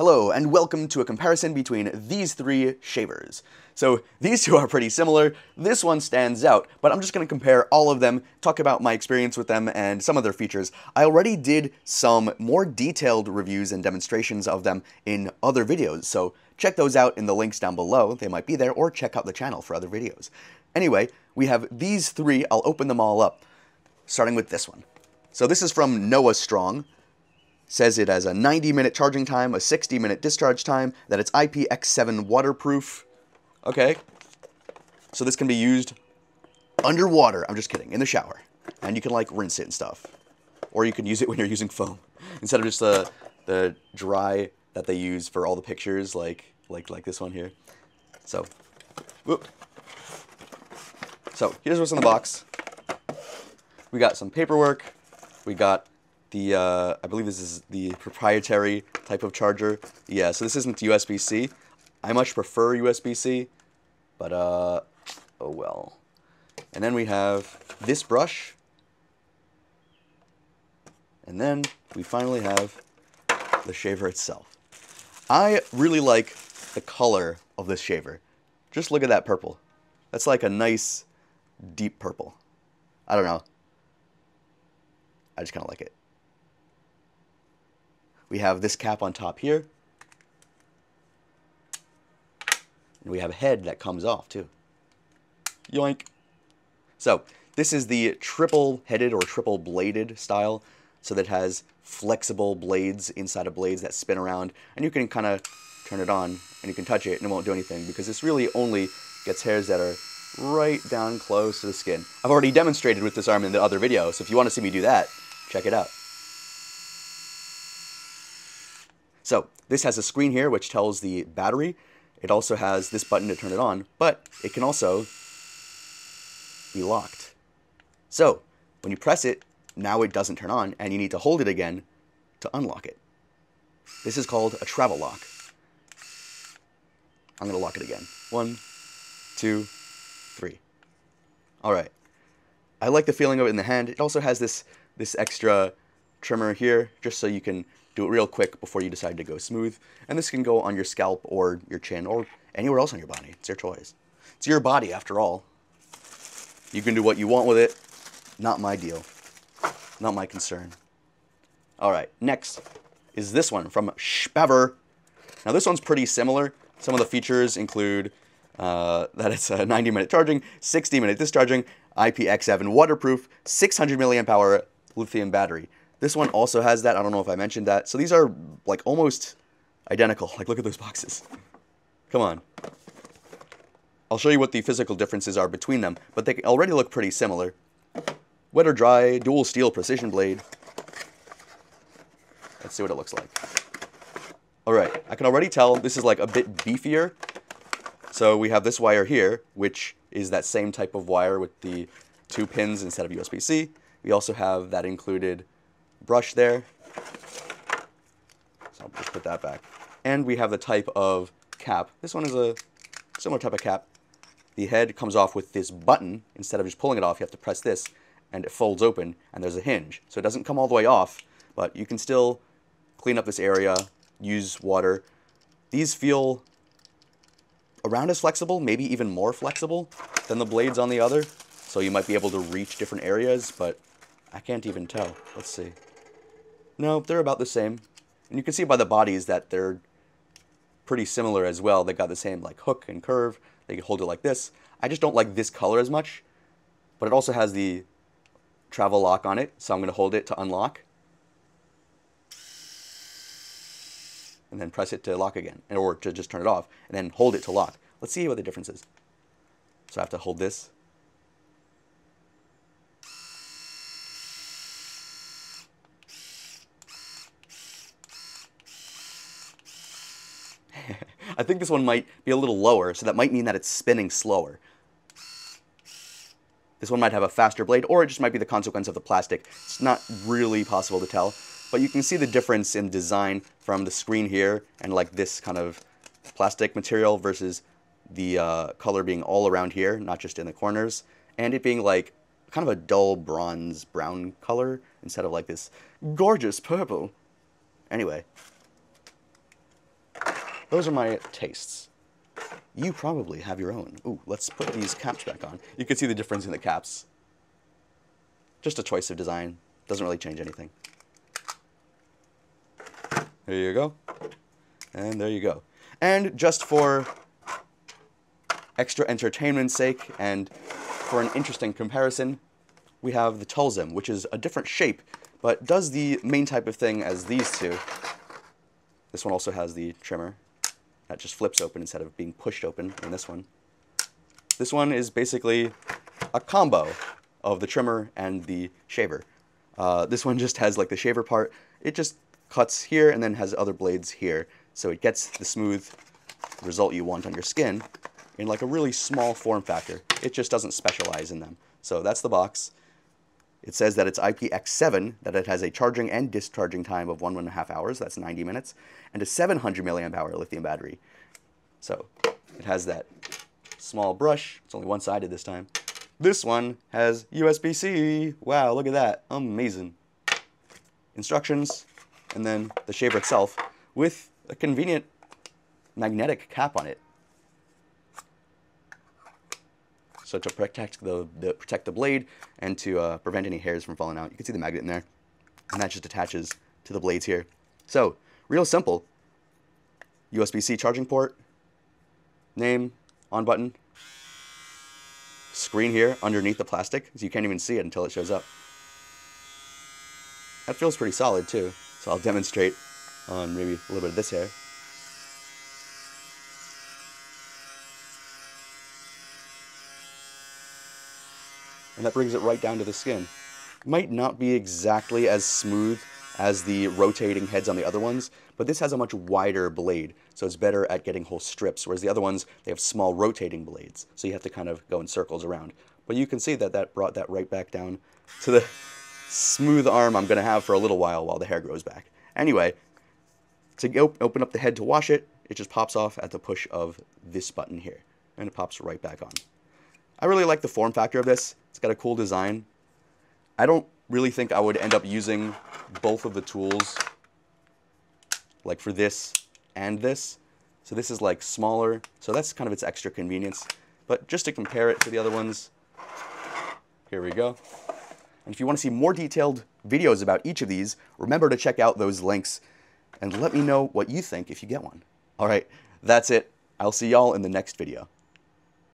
Hello, and welcome to a comparison between these three shavers. So these two are pretty similar. This one stands out, but I'm just going to compare all of them, talk about my experience with them and some of their features. I already did some more detailed reviews and demonstrations of them in other videos, so check those out in the links down below. They might be there, or check out the channel for other videos. Anyway, we have these three. I'll open them all up, starting with this one. So this is from Noah Strong. Says it has a 90-minute charging time, a 60-minute discharge time, that it's IPX7 waterproof. Okay. So this can be used underwater. I'm just kidding. In the shower. And you can, like, rinse it and stuff. Or you can use it when you're using foam. Instead of just the dry that they use for all the pictures, like this one here. So, whoop. So, here's what's in the box. We got some paperwork. We got the, I believe this is the proprietary type of charger. Yeah, so this isn't USB-C. I much prefer USB-C, but, oh well. And then we have this brush. And then we finally have the shaver itself. I really like the color of this shaver. Just look at that purple. That's like a nice, deep purple. I don't know. I just kind of like it. We have this cap on top here. And we have a head that comes off, too. Yoink. So, this is the triple-headed or triple-bladed style. So that has flexible blades inside of blades that spin around. And you can kind of turn it on, and you can touch it, and it won't do anything. Because this really only gets hairs that are right down close to the skin. I've already demonstrated with this arm in the other video, so if you want to see me do that, check it out. So, this has a screen here which tells the battery. It also has this button to turn it on, but it can also be locked. So, when you press it, now it doesn't turn on, and you need to hold it again to unlock it. This is called a travel lock. I'm going to lock it again. 1, 2, 3. Alright. I like the feeling of it in the hand. It also has this extra trimmer here, just so you can do it real quick before you decide to go smooth. And this can go on your scalp or your chin or anywhere else on your body. It's your choice. It's your body, after all. You can do what you want with it. Not my deal. Not my concern. Alright, next is this one from Spaver. Now this one's pretty similar. Some of the features include that it's a 90-minute charging, 60-minute discharging, IPX7 waterproof, 600 milliamp hour lithium battery. This one also has that. I don't know if I mentioned that. So these are like almost identical. Like, look at those boxes. Come on. I'll show you what the physical differences are between them, but they already look pretty similar. Wet or dry, dual steel precision blade. Let's see what it looks like. Alright, I can already tell this is like a bit beefier. So we have this wire here, which is that same type of wire with the 2 pins instead of USB-C. We also have that included brush there. So I'll just put that back. And we have the type of cap. This one is a similar type of cap. The head comes off with this button. Instead of just pulling it off, you have to press this, and it folds open, and there's a hinge. So it doesn't come all the way off, but you can still clean up this area, use water. These feel around as flexible, maybe even more flexible than the blades on the other. So you might be able to reach different areas, but I can't even tell. Let's see. No, they're about the same. And you can see by the bodies that they're pretty similar as well. They got the same like hook and curve. They can hold it like this. I just don't like this color as much. But it also has the travel lock on it, so I'm going to hold it to unlock. And then press it to lock again, or to just turn it off, and then hold it to lock. Let's see what the difference is. So I have to hold this. I think this one might be a little lower, so that might mean that it's spinning slower. This one might have a faster blade, or it just might be the consequence of the plastic. It's not really possible to tell, but you can see the difference in design from the screen here and like this kind of plastic material versus the color being all around here, not just in the corners, and it being like kind of a dull bronze brown color instead of like this gorgeous purple. Anyway, those are my tastes. You probably have your own. Ooh, let's put these caps back on. You can see the difference in the caps. Just a choice of design. Doesn't really change anything. There you go. And there you go. And just for extra entertainment's sake and for an interesting comparison, we have the Tulzim, which is a different shape, but does the main type of thing as these two. This one also has the trimmer that just flips open instead of being pushed open in this one. This one is basically a combo of the trimmer and the shaver. This one just has like the shaver part. It just cuts here and then has other blades here. So it gets the smooth result you want on your skin in like a really small form factor. It just doesn't specialize in them. So that's the box. It says that it's IPX7, that it has a charging and discharging time of 1.5 hours, that's 90 minutes, and a 700 milliamp hour lithium battery. So it has that small brush. It's only one-sided this time. This one has USB-C. Wow, look at that. Amazing. Instructions, and then the shaver itself with a convenient magnetic cap on it. So to protect the blade and to prevent any hairs from falling out. You can see the magnet in there. And that just attaches to the blades here. So, real simple. USB-C charging port. Name, on button. Screen here underneath the plastic, so you can't even see it until it shows up. That feels pretty solid too. So I'll demonstrate on maybe a little bit of this hair. And that brings it right down to the skin. Might not be exactly as smooth as the rotating heads on the other ones, but this has a much wider blade, so it's better at getting whole strips, whereas the other ones, they have small rotating blades, so you have to kind of go in circles around. But you can see that that brought that right back down to the smooth arm I'm going to have for a little while the hair grows back. Anyway, to open up the head to wash it, it just pops off at the push of this button here, and it pops right back on. I really like the form factor of this. It's got a cool design. I don't really think I would end up using both of the tools, like for this and this. So this is like smaller, so that's kind of its extra convenience. But just to compare it to the other ones, here we go. And if you want to see more detailed videos about each of these, remember to check out those links and let me know what you think if you get one. All right, that's it. I'll see y'all in the next video.